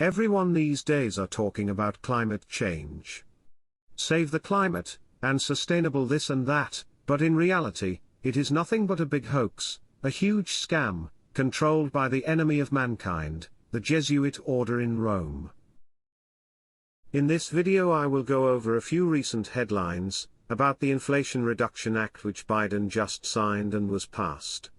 Everyone these days are talking about climate change. Save the climate, and sustainable this and that, but in reality, it is nothing but a big hoax, a huge scam, controlled by the enemy of mankind, the Jesuit order in Rome. In this video I will go over a few recent headlines about the Inflation Reduction Act which Biden just signed and was passed.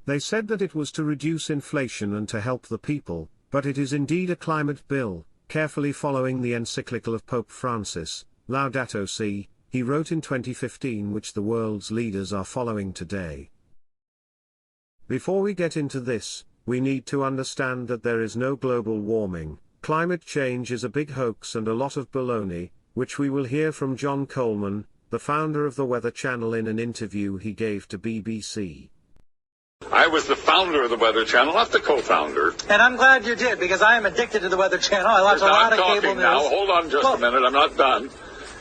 They said that it was to reduce inflation and to help the people, but it is indeed a climate bill, carefully following the encyclical of Pope Francis, Laudato Si, he wrote in 2015, which the world's leaders are following today. Before we get into this, we need to understand that there is no global warming. Climate change is a big hoax and a lot of baloney, which we will hear from John Coleman, the founder of the Weather Channel, in an interview he gave to BBC. I was the founder of the Weather Channel, not the co-founder. And I'm glad you did, because I am addicted to the Weather Channel. I watch a lot of cable news. Now, hold on just a minute, I'm not done.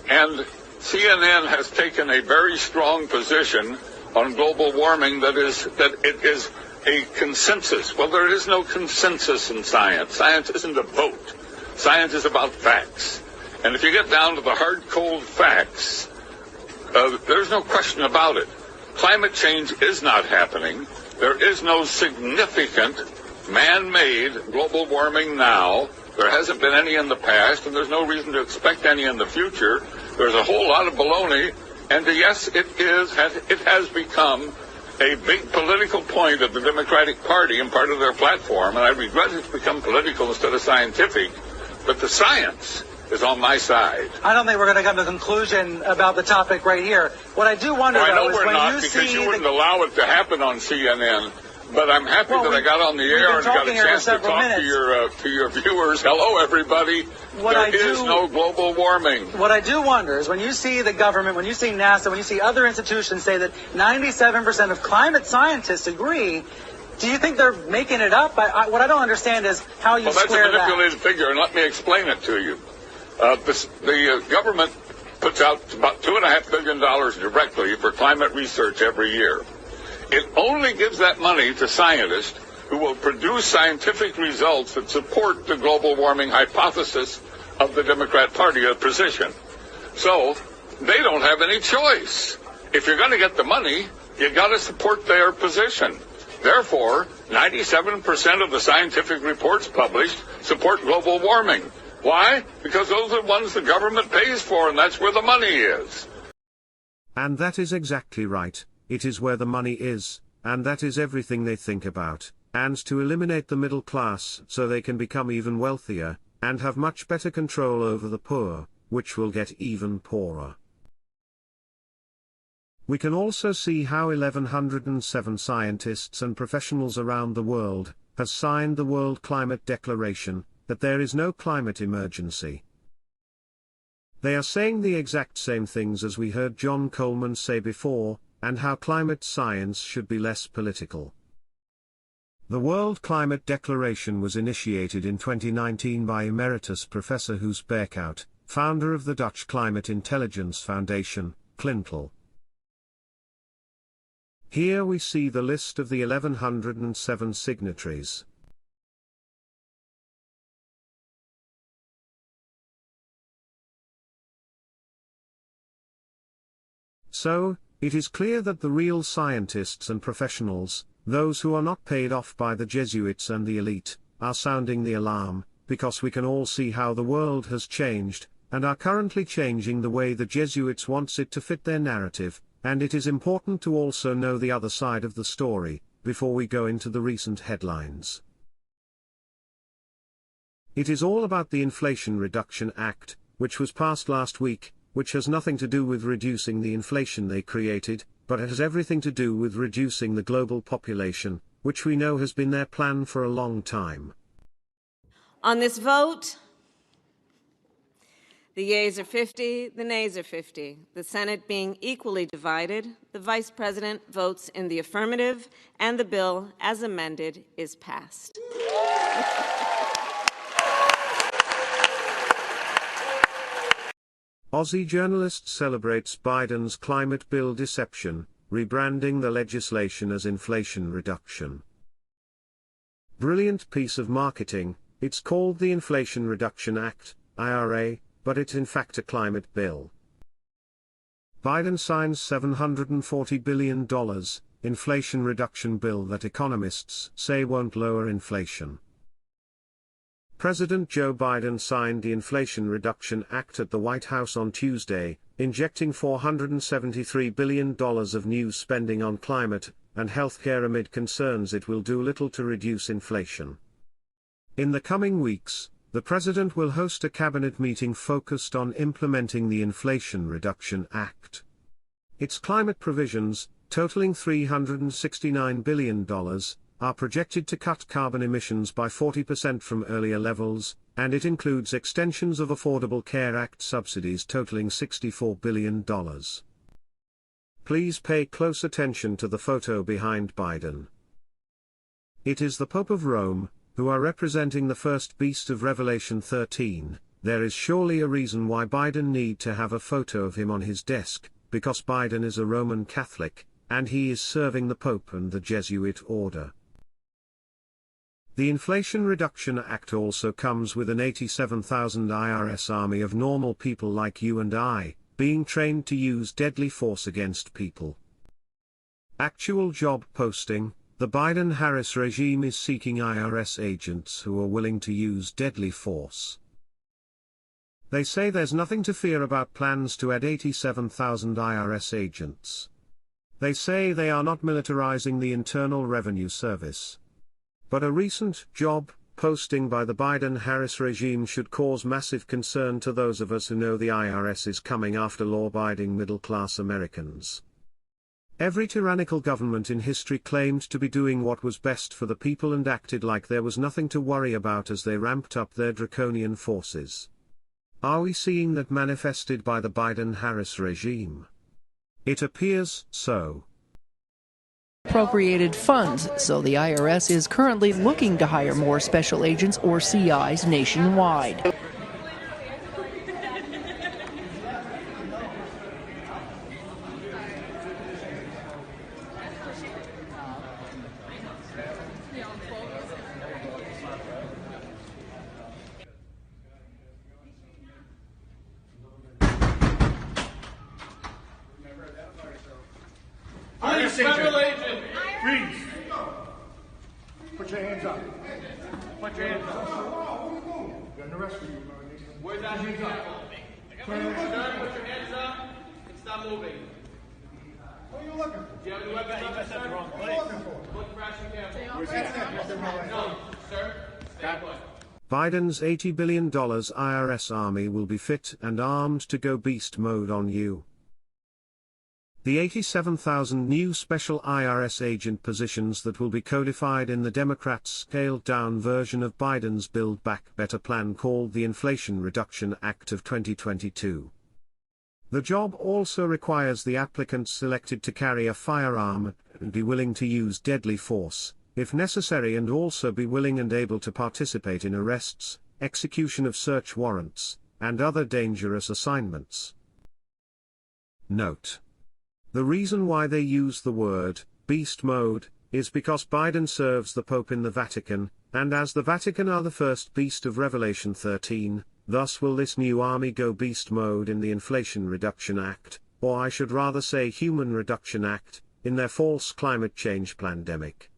And CNN has taken a very strong position on global warming that it is a consensus. Well, there is no consensus in science. Science isn't a vote. Science is about facts. And if you get down to the hard, cold facts, there's no question about it. Climate change is not happening. There is no significant man-made global warming now. There hasn't been any in the past, and there's no reason to expect any in the future. There's a whole lot of baloney, and yes, it has become a big political point of the Democratic Party and part of their platform, and I regret it's become political instead of scientific, but the science is on my side. I don't think we're going to come to a conclusion about the topic right here. What I do wonder, though, is when you see... because you wouldn't allow it to happen on CNN, but I'm happy that I got on the air and got a chance to talk to your viewers. Hello, everybody. There is no global warming. What I do wonder is when you see the government, when you see NASA, when you see other institutions say that 97% of climate scientists agree, do you think they're making it up? What I don't understand is how you square that. That's a manipulated figure, and let me explain it to you. The government puts out about $2.5 billion directly for climate research every year. It only gives that money to scientists who will produce scientific results that support the global warming hypothesis of the Democrat Party position. So they don't have any choice. If you're going to get the money, you got to support their position. Therefore, 97% of the scientific reports published support global warming. Why? Because those are the ones the government pays for, and that's where the money is. And that is exactly right. It is where the money is, and that is everything they think about, and to eliminate the middle class so they can become even wealthier, and have much better control over the poor, which will get even poorer. We can also see how 1,107 scientists and professionals around the world have signed the World Climate Declaration, that there is no climate emergency. They are saying the exact same things as we heard John Coleman say before, and how climate science should be less political. The World Climate Declaration was initiated in 2019 by Emeritus Professor Guus Berkhout, founder of the Dutch Climate Intelligence Foundation, CLINTEL. Here we see the list of the 1,107 signatories. So, it is clear that the real scientists and professionals, those who are not paid off by the Jesuits and the elite, are sounding the alarm, because we can all see how the world has changed, and are currently changing the way the Jesuits wants it to fit their narrative, and it is important to also know the other side of the story, before we go into the recent headlines. It is all about the Inflation Reduction Act, which was passed last week, which has nothing to do with reducing the inflation they created, but it has everything to do with reducing the global population, which we know has been their plan for a long time. On this vote, the yeas are 50, the nays are 50. The Senate being equally divided, the Vice President votes in the affirmative, and the bill, as amended, is passed. Aussie journalist celebrates Biden's climate bill deception, rebranding the legislation as inflation reduction. Brilliant piece of marketing, It's called the Inflation Reduction Act, IRA, but it's in fact a climate bill. Biden signs $740 billion Inflation Reduction Bill that economists say won't lower inflation. President Joe Biden signed the Inflation Reduction Act at the White House on Tuesday, injecting $473 billion of new spending on climate and healthcare amid concerns it will do little to reduce inflation. In the coming weeks, the president will host a cabinet meeting focused on implementing the Inflation Reduction Act. Its climate provisions, totaling $369 billion, are projected to cut carbon emissions by 40% from earlier levels, and it includes extensions of Affordable Care Act subsidies totaling $64 billion. Please pay close attention to the photo behind Biden. It is the Pope of Rome, who are representing the first beast of Revelation 13. There is surely a reason why Biden need to have a photo of him on his desk, because Biden is a Roman Catholic, and he is serving the Pope and the Jesuit order. The Inflation Reduction Act also comes with an 87,000 IRS army of normal people like you and I, being trained to use deadly force against people. Actual job posting: the Biden-Harris regime is seeking IRS agents who are willing to use deadly force. They say there's nothing to fear about plans to add 87,000 IRS agents. They say they are not militarizing the Internal Revenue Service. But a recent job posting by the Biden-Harris regime should cause massive concern to those of us who know the IRS is coming after law-abiding middle-class Americans. Every tyrannical government in history claimed to be doing what was best for the people and acted like there was nothing to worry about as they ramped up their draconian forces. Are we seeing that manifested by the Biden-Harris regime? It appears so. Appropriated funds, so the IRS is currently looking to hire more special agents or CIs nationwide. Federal agent, freeze. Put your hands up. Put your hands up. We're gonna arrest you. Where's that hands up? Put your hands up and stop moving. What are you looking for? Do you have any weapons on, sir? What are you looking for? Look fresh and careful. Where's that? No, sir. Stay put. Biden's $80 billion IRS army will be fit and armed to go beast mode on you. The 87,000 new special IRS agent positions that will be codified in the Democrats' scaled-down version of Biden's Build Back Better plan called the Inflation Reduction Act of 2022. The job also requires the applicants selected to carry a firearm and be willing to use deadly force, if necessary, and also be willing and able to participate in arrests, execution of search warrants, and other dangerous assignments. Note: the reason why they use the word beast mode is because Biden serves the Pope in the Vatican, and as the Vatican are the first beast of Revelation 13, thus will this new army go beast mode in the Inflation Reduction Act, or I should rather say Human Reduction Act, in their false climate change pandemic.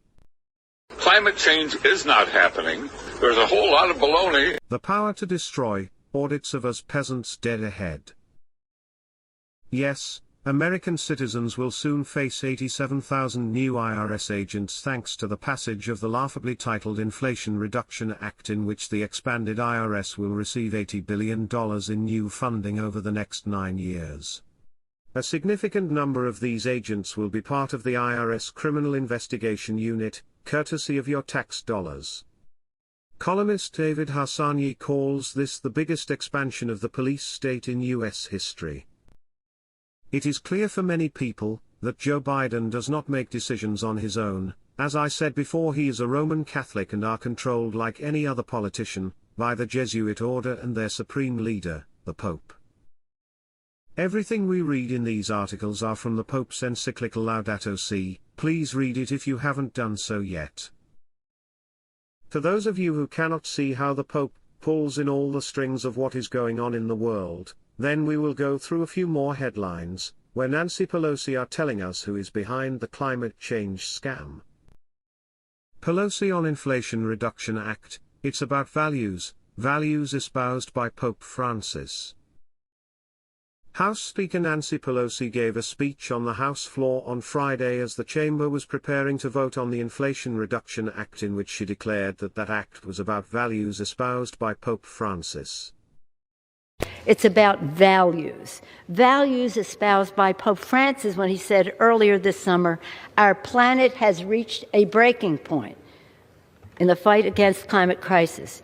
Climate change is not happening. There's a whole lot of baloney. The power to destroy, audits of us peasants dead ahead. Yes, American citizens will soon face 87,000 new IRS agents thanks to the passage of the laughably titled Inflation Reduction Act, in which the expanded IRS will receive $80 billion in new funding over the next 9 years. A significant number of these agents will be part of the IRS Criminal Investigation Unit, courtesy of your tax dollars. Columnist David Harsanyi calls this the biggest expansion of the police state in U.S. history. It is clear for many people that Joe Biden does not make decisions on his own. As I said before, he is a Roman Catholic and are controlled like any other politician, by the Jesuit order and their supreme leader, the Pope. Everything we read in these articles are from the Pope's encyclical Laudato Si'. Please read it if you haven't done so yet. To those of you who cannot see how the Pope pulls in all the strings of what is going on in the world, then we will go through a few more headlines, where Nancy Pelosi are telling us who is behind the climate change scam. Pelosi on Inflation Reduction Act, it's about values espoused by Pope Francis. House Speaker Nancy Pelosi gave a speech on the House floor on Friday as the chamber was preparing to vote on the Inflation Reduction Act, in which she declared that that act was about values espoused by Pope Francis. It's about values espoused by Pope Francis when he said earlier this summer, our planet has reached a breaking point in the fight against climate crisis.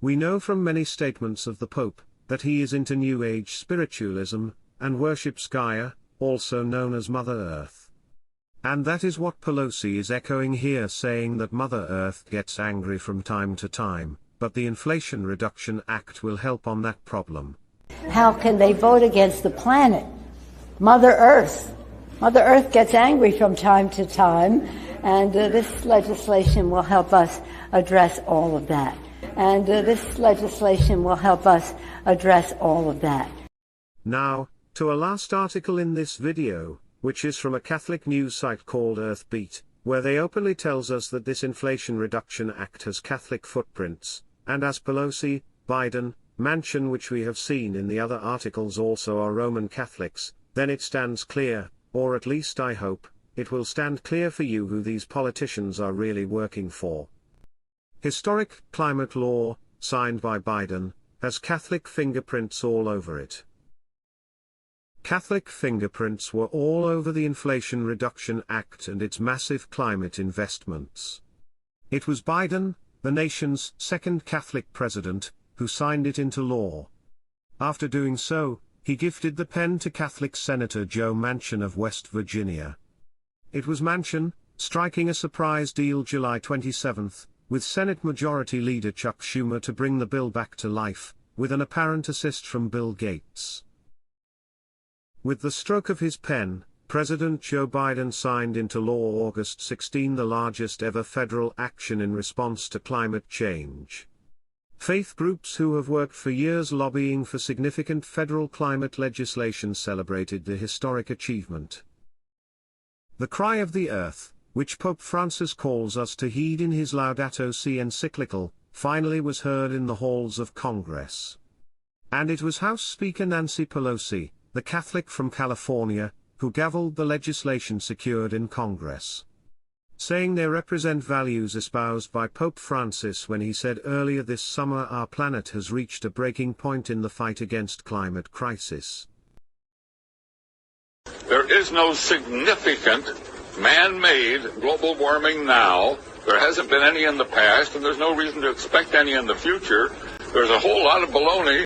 We know from many statements of the Pope that he is into New Age spiritualism, and worships Gaia, also known as Mother Earth. And that is what Pelosi is echoing here, saying that Mother Earth gets angry from time to time, but the Inflation Reduction Act will help on that problem. How can they vote against the planet? Mother Earth. Mother Earth gets angry from time to time, and this legislation will help us address all of that. Now, to a last article in this video, which is from a Catholic news site called Earthbeat, where they openly tells us that this Inflation Reduction Act has Catholic footprints, and as Pelosi, Biden, Manchin, which we have seen in the other articles, also are Roman Catholics, then it stands clear, or at least I hope, it will stand clear for you who these politicians are really working for. Historic climate law, signed by Biden, has Catholic fingerprints all over it. Catholic fingerprints were all over the Inflation Reduction Act and its massive climate investments. It was Biden, the nation's second Catholic president, who signed it into law. After doing so, he gifted the pen to Catholic Senator Joe Manchin of West Virginia. It was Manchin, striking a surprise deal July 27, with Senate Majority Leader Chuck Schumer to bring the bill back to life, with an apparent assist from Bill Gates. With the stroke of his pen, President Joe Biden signed into law August 16 the largest ever federal action in response to climate change. Faith groups who have worked for years lobbying for significant federal climate legislation celebrated the historic achievement. The cry of the earth, which Pope Francis calls us to heed in his Laudato Si encyclical, finally was heard in the halls of Congress. And it was House Speaker Nancy Pelosi, the Catholic from California, who gavelled the legislation secured in Congress, saying they represent values espoused by Pope Francis when he said earlier this summer our planet has reached a breaking point in the fight against climate crisis. There is no significant man-made global warming now. There hasn't been any in the past, and there's no reason to expect any in the future. There's a whole lot of baloney